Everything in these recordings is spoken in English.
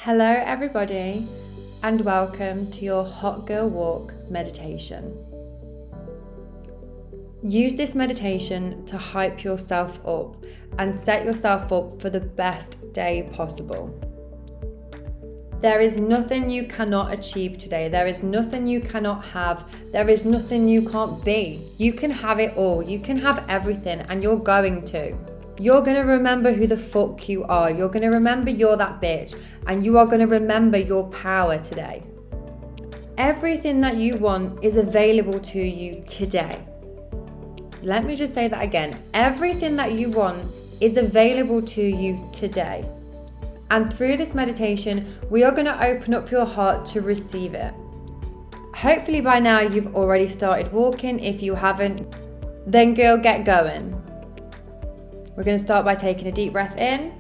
Hello everybody, and welcome to your Hot Girl Walk meditation. Use this meditation to hype yourself up and set yourself up for the best day possible. There is nothing you cannot achieve today. There is nothing you cannot have. There is nothing you can't be. You can have it all. You can have everything, and you're going to. You're going to remember who the fuck you are. You're going to remember you're that bitch, and you are going to remember your power today. Everything that you want is available to you today. Let me just say that again. Everything that you want is available to you today. And through this meditation, we are going to open up your heart to receive it. Hopefully by now you've already started walking. If you haven't, then girl, get going. We're going to start by taking a deep breath in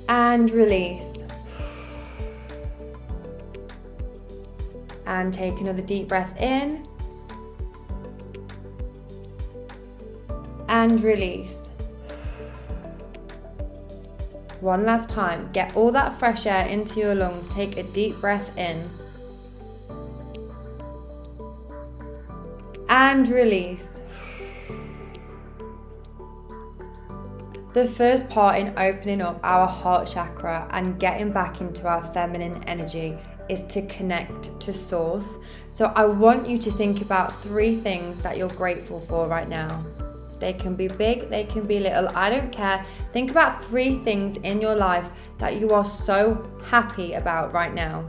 and release. And take another deep breath in and release. One last time, get all that fresh air into your lungs. Take a deep breath in and release. The first part in opening up our heart chakra and getting back into our feminine energy is to connect to source. So I want you to think about 3 things that you're grateful for right now. They can be big, they can be little, I don't care. Think about 3 things in your life that you are so happy about right now.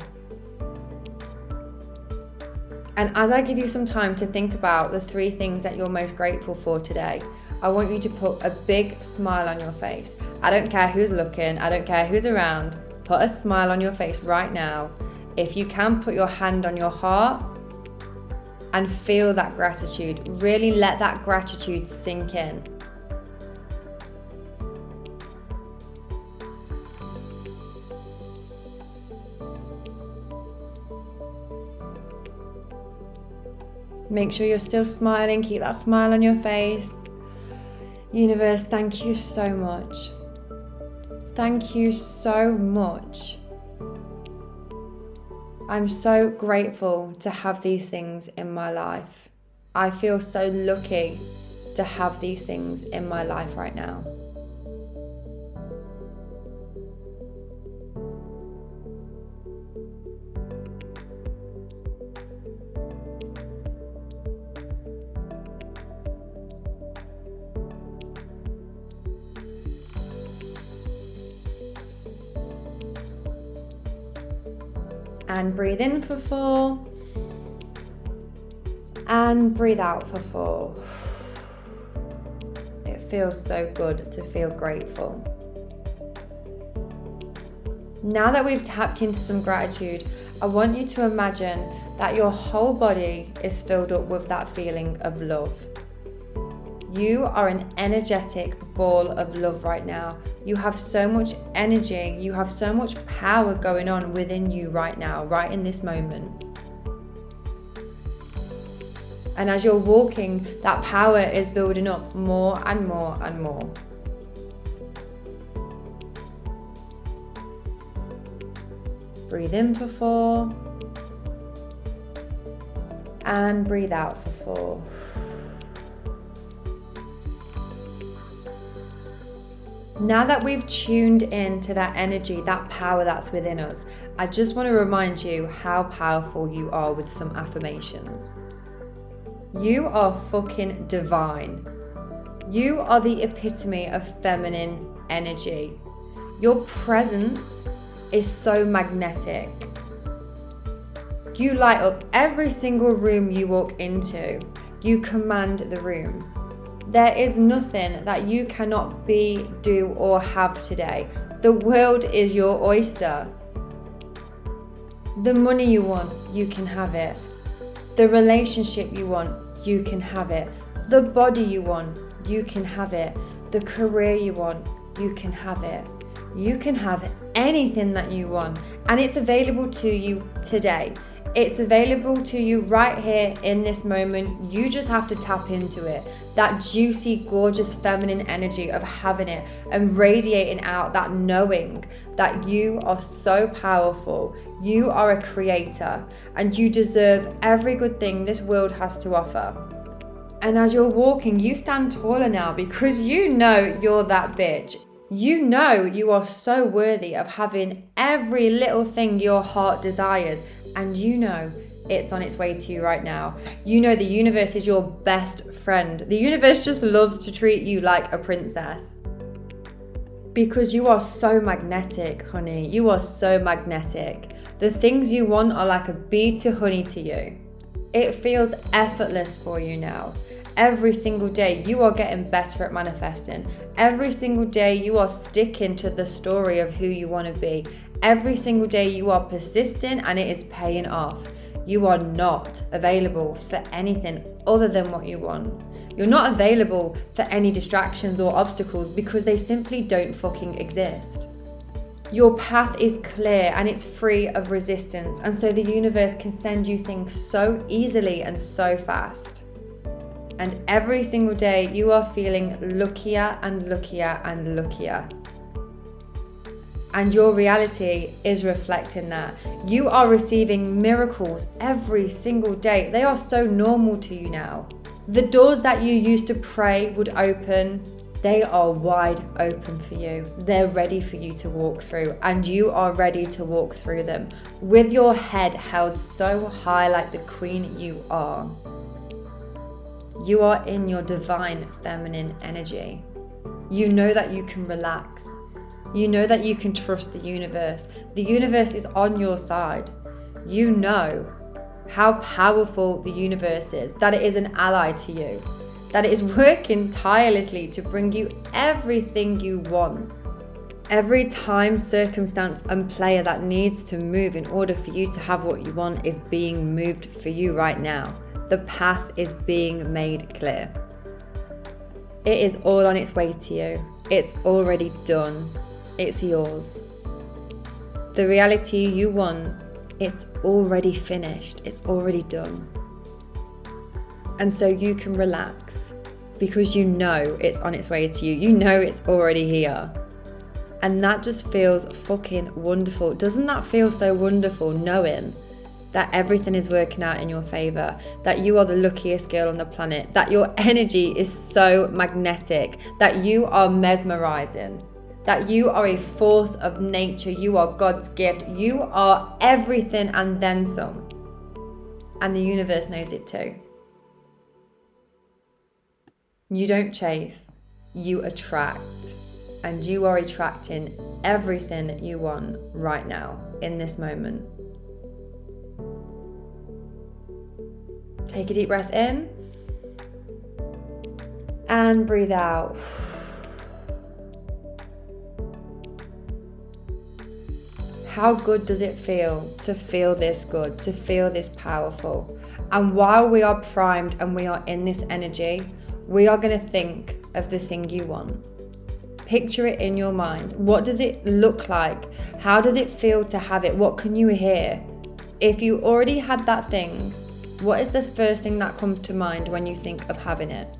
And as I give you some time to think about the 3 things that you're most grateful for today, I want you to put a big smile on your face. I don't care who's looking, I don't care who's around. Put a smile on your face right now. If you can, put your hand on your heart and feel that gratitude. Really let that gratitude sink in. Make sure you're still smiling. Keep that smile on your face. Universe, thank you so much. Thank you so much. I'm so grateful to have these things in my life. I feel so lucky to have these things in my life right now. And breathe in for 4. And breathe out for 4. It feels so good to feel grateful. Now that we've tapped into some gratitude, I want you to imagine that your whole body is filled up with that feeling of love. You are an energetic ball of love right now. You have so much energy, you have so much power going on within you right now, right in this moment. And as you're walking, that power is building up more and more and more. Breathe in for 4. And breathe out for 4. Now that we've tuned in to that energy, that power that's within us, I just want to remind you how powerful you are with some affirmations. You are fucking divine. You are the epitome of feminine energy. Your presence is so magnetic. You light up every single room you walk into. You command the room. There is nothing that you cannot be, do, or have today. The world is your oyster. The money you want, you can have it. The relationship you want, you can have it. The body you want, you can have it. The career you want, you can have it. You can have anything that you want, and it's available to you today. It's available to you right here in this moment. You just have to tap into it. That juicy, gorgeous feminine energy of having it and radiating out that knowing that you are so powerful. You are a creator and you deserve every good thing this world has to offer. And as you're walking, you stand taller now because you know you're that bitch. You know you are so worthy of having every little thing your heart desires, and you know it's on its way to you right now. You know the universe is your best friend. The universe just loves to treat you like a princess because you are so magnetic, honey. You are so magnetic. The things you want are like a bee to honey to you. It feels effortless for you now. Every single day you are getting better at manifesting. Every single day you are sticking to the story of who you want to be. Every single day you are persisting and it is paying off. You are not available for anything other than what you want. You're not available for any distractions or obstacles because they simply don't fucking exist. Your path is clear and it's free of resistance, and so the universe can send you things so easily and so fast. And every single day you are feeling luckier and luckier and luckier. And your reality is reflecting that. You are receiving miracles every single day. They are so normal to you now. The doors that you used to pray would open, they are wide open for you. They're ready for you to walk through, and you are ready to walk through them with your head held so high like the queen you are. You are in your divine feminine energy. You know that you can relax. You know that you can trust the universe. The universe is on your side. You know how powerful the universe is, that it is an ally to you, that it is working tirelessly to bring you everything you want. Every time, circumstance, and player that needs to move in order for you to have what you want is being moved for you right now. The path is being made clear. It is all on its way to you. It's already done. It's yours. The reality you want, it's already finished. It's already done. And so you can relax because you know it's on its way to you. You know it's already here. And that just feels fucking wonderful. Doesn't that feel so wonderful, knowing that everything is working out in your favor, that you are the luckiest girl on the planet, that your energy is so magnetic, that you are mesmerizing, that you are a force of nature, you are God's gift, you are everything and then some. And the universe knows it too. You don't chase, you attract. And you are attracting everything you want right now, in this moment. Take a deep breath in and breathe out. How good does it feel to feel this good, to feel this powerful? And while we are primed and we are in this energy, we are going to think of the thing you want. Picture it in your mind. What does it look like? How does it feel to have it? What can you hear? If you already had that thing, what is the first thing that comes to mind when you think of having it?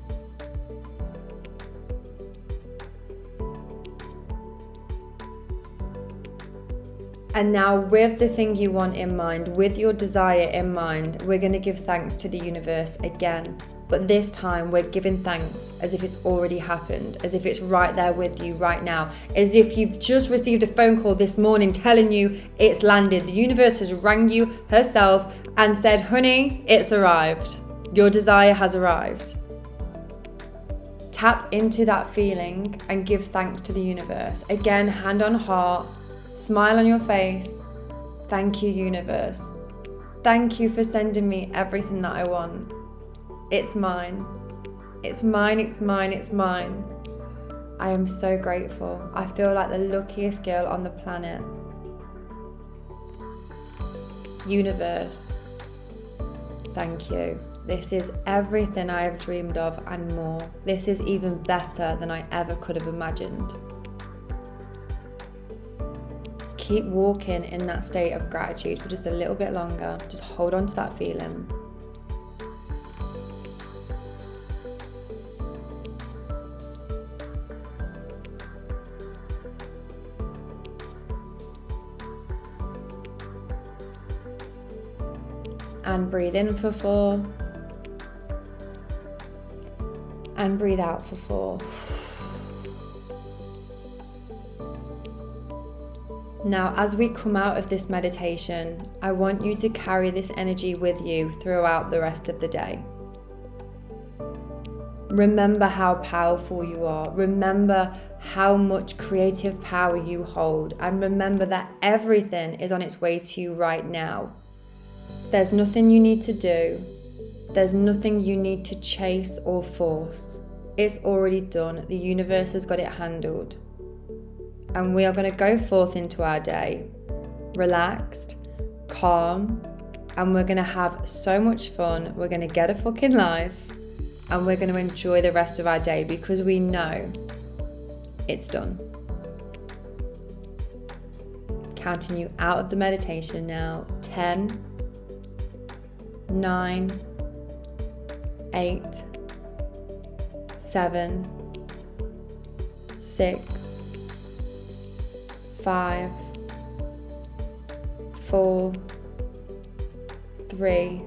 And now with the thing you want in mind, with your desire in mind, we're going to give thanks to the universe again. But this time we're giving thanks as if it's already happened, as if it's right there with you right now, as if you've just received a phone call this morning telling you it's landed. The universe has rang you herself and said, honey, it's arrived. Your desire has arrived. Tap into that feeling and give thanks to the universe. Again, hand on heart, smile on your face. Thank you, universe. Thank you for sending me everything that I want. It's mine. It's mine, it's mine, it's mine. I am so grateful. I feel like the luckiest girl on the planet. Universe, thank you. This is everything I have dreamed of and more. This is even better than I ever could have imagined. keep walking in that state of gratitude for just a little bit longer. Just hold on to that feeling. And breathe in for 4. And breathe out for 4. Now, as we come out of this meditation, I want you to carry this energy with you throughout the rest of the day. Remember how powerful you are. Remember how much creative power you hold. And remember that everything is on its way to you right now. There's nothing you need to do. There's nothing you need to chase or force. It's already done. The universe has got it handled. And we are going to go forth into our day relaxed, calm, and we're going to have so much fun. We're going to get a fucking life, and we're going to enjoy the rest of our day because we know it's done. Counting you out of the meditation now. 10, 9, 8, 7, 6, 5, 4, 3,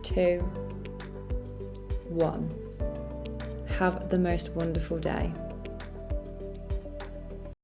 2, 1. Have the most wonderful day.